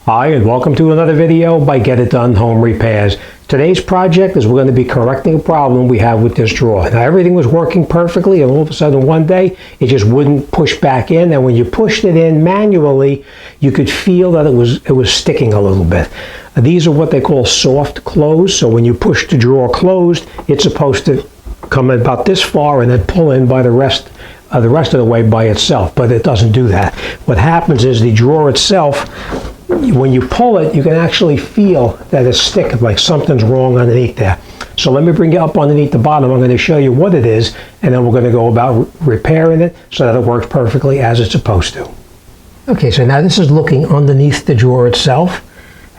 Hi, and welcome to another video by Get It Done Home Repairs. Today's project is we're going to be correcting a problem we have with this drawer. Now everything was working perfectly, and all of a sudden one day it just wouldn't push back in, and when you pushed it in manually you could feel that it was sticking a little bit. These are what they call soft close, so when you push the drawer closed it's supposed to come about this far and then pull in by the rest of the way by itself, but it doesn't do that. What happens is the drawer itself, when you pull it, you can actually feel that it's sticking, like something's wrong underneath there. So let me bring you up underneath the bottom. I'm going to show you what it is, and then we're going to go about repairing it so that it works perfectly as it's supposed to. Okay, so now this is looking underneath the drawer itself.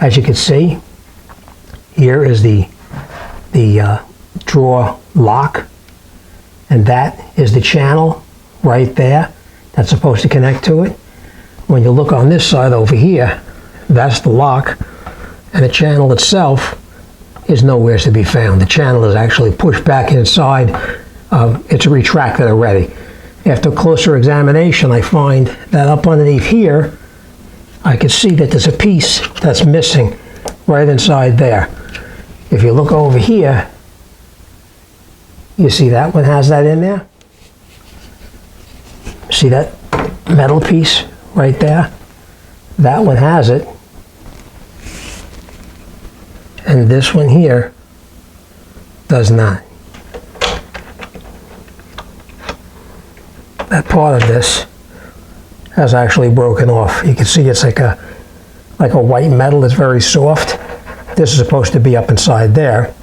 As you can see, here is the drawer lock, and that is the channel right there that's supposed to connect to it. When you look on this side over here, that's the lock, and the channel itself is nowhere to be found. The channel is actually pushed back inside. It's retracted already. After closer examination, I find that up underneath here, I can see that there's a piece that's missing right inside there. If you look over here, you see that one has that in there? See that metal piece right there? That one has it. And this one here does not. That part of this has actually broken off. You can see it's like a white metal. It's very soft. This is supposed to be up inside there,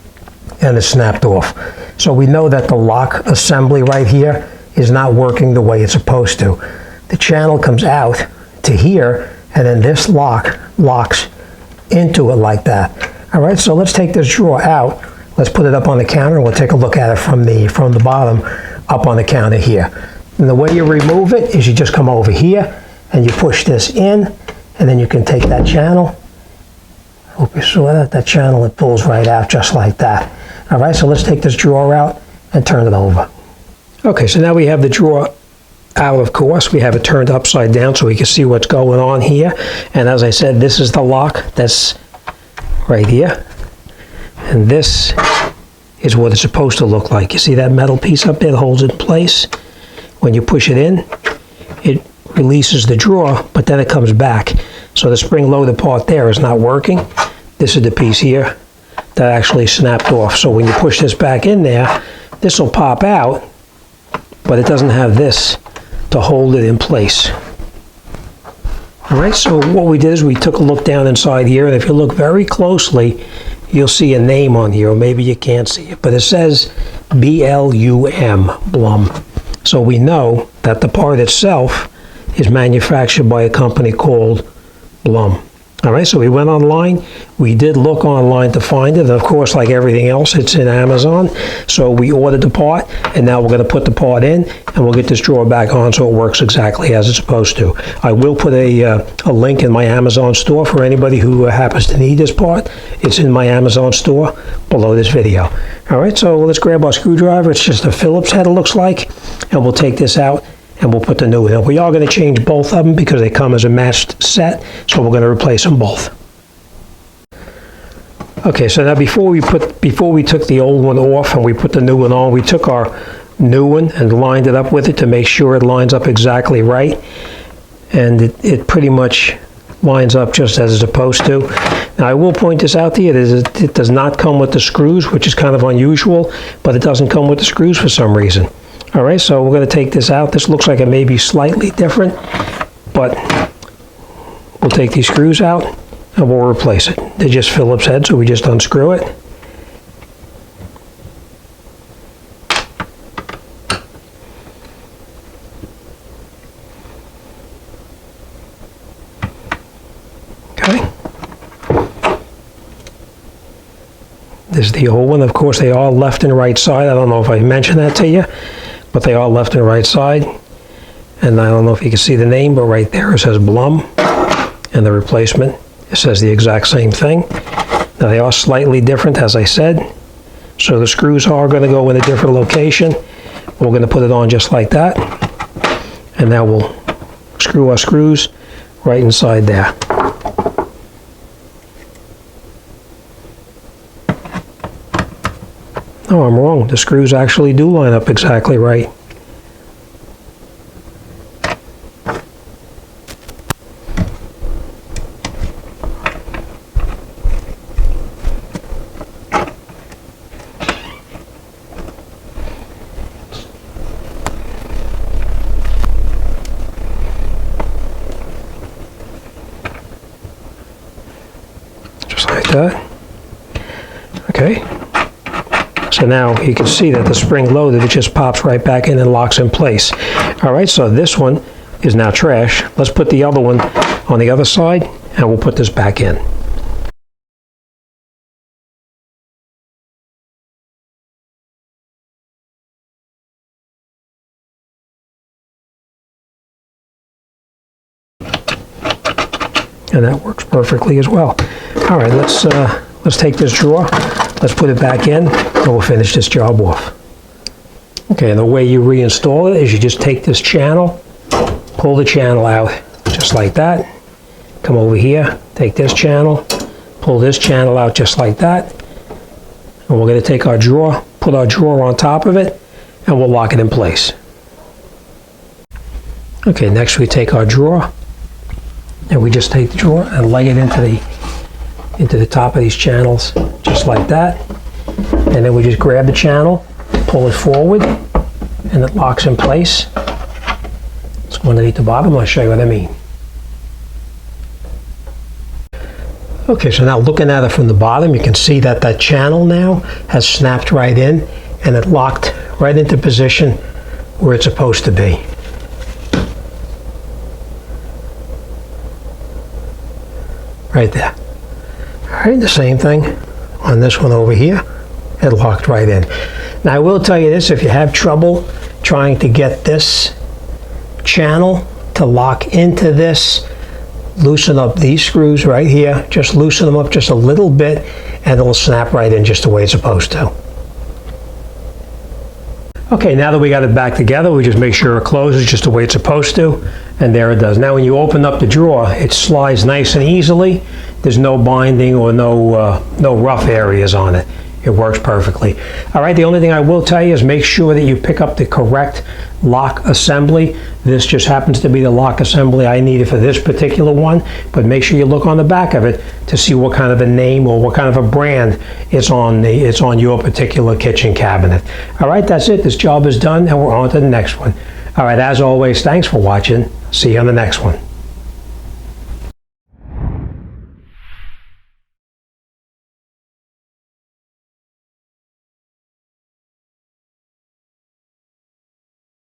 and it's snapped off. So we know that the lock assembly right here is not working the way it's supposed to. The channel comes out to here, and then this lock locks into it like that. All right, so let's take this drawer out. Let's put it up on the counter, and we'll take a look at it from the bottom up on the counter here. And the way you remove it is you just come over here and you push this in, and then you can take that channel. Hope you saw that. That channel, it pulls right out just like that. All right, so let's take this drawer out and turn it over. Okay, so now we have the drawer out, of course. We have it turned upside down so we can see what's going on here. And as I said, this is the lock that's right here, and this is what it's supposed to look like. You see that metal piece up there that holds it in place? When you push it in, it releases the drawer, but then it comes back. So the spring-loaded part there is not working. This is the piece here that actually snapped off. So when you push this back in there, this will pop out, but it doesn't have this to hold it in place. All right, so what we did is we took a look down inside here, and if you look very closely, you'll see a name on here, or maybe you can't see it, but it says B-L-U-M, Blum. So we know that the part itself is manufactured by a company called Blum. All right, so we went online. We did look online to find it. And of course, like everything else, it's in Amazon. So we ordered the part, and now we're going to put the part in, and we'll get this drawer back on so it works exactly as it's supposed to. I will put a link in my Amazon store for anybody who happens to need this part. It's in my Amazon store below this video. All right, so let's grab our screwdriver. It's just a Phillips head, it looks like, and we'll take this out and we'll put the new one in. We are going to change both of them because they come as a matched set, so we're going to replace them both. Okay, so now before we took the old one off and we put the new one on, we took our new one and lined it up with it to make sure it lines up exactly right, and it pretty much lines up just as it's supposed to. Now I will point this out to you, it does not come with the screws, which is kind of unusual, but it doesn't come with the screws for some reason. All right, so we're going to take this out. This looks like it may be slightly different, but we'll take these screws out and we'll replace it. They're just Phillips head, so we just unscrew it. Okay. This is the old one. Of course, they are left and right side. I don't know if I mentioned that to you, but they are left and right side. And I don't know if you can see the name, but right there it says Blum, and the replacement, it says the exact same thing. Now they are slightly different, as I said, so the screws are going to go in a different location. We're going to put it on just like that, and now we'll screw our screws right inside there. No, I'm wrong. The screws actually do line up exactly right. Just like that. Okay. So now you can see that the spring loaded, it just pops right back in and locks in place. All right, so this one is now trash. Let's put the other one on the other side and we'll put this back in. And that works perfectly as well. All right, let's take this drawer, let's put it back in, and we'll finish this job off. Okay, and the way you reinstall it is you just take this channel, pull the channel out, just like that. Come over here, take this channel, pull this channel out just like that. And we're gonna take our drawer, put our drawer on top of it, and we'll lock it in place. Okay, next we take our drawer, and we just take the drawer and lay it into the top of these channels, just like that. And then we just grab the channel, pull it forward, and it locks in place. Let's go underneath the bottom, I'll show you what I mean. Okay, so now looking at it from the bottom, you can see that that channel now has snapped right in, and it locked right into position where it's supposed to be. Right there. All right, the same thing on this one over here. It locked right in. Now I will tell you this, if you have trouble trying to get this channel to lock into this, loosen up these screws right here. Just loosen them up just a little bit and it'll snap right in just the way it's supposed to. Okay, now that we got it back together, we just make sure it closes just the way it's supposed to, and there it does. Now when you open up the drawer, it slides nice and easily. There's no binding or no rough areas on it. It works perfectly. All right, the only thing I will tell you is make sure that you pick up the correct lock assembly. This just happens to be the lock assembly I needed for this particular one, but make sure you look on the back of it to see what kind of a name or what kind of a brand it's on your particular kitchen cabinet. All right, that's it. This job is done and we're on to the next one. All right, as always, thanks for watching. See you on the next one.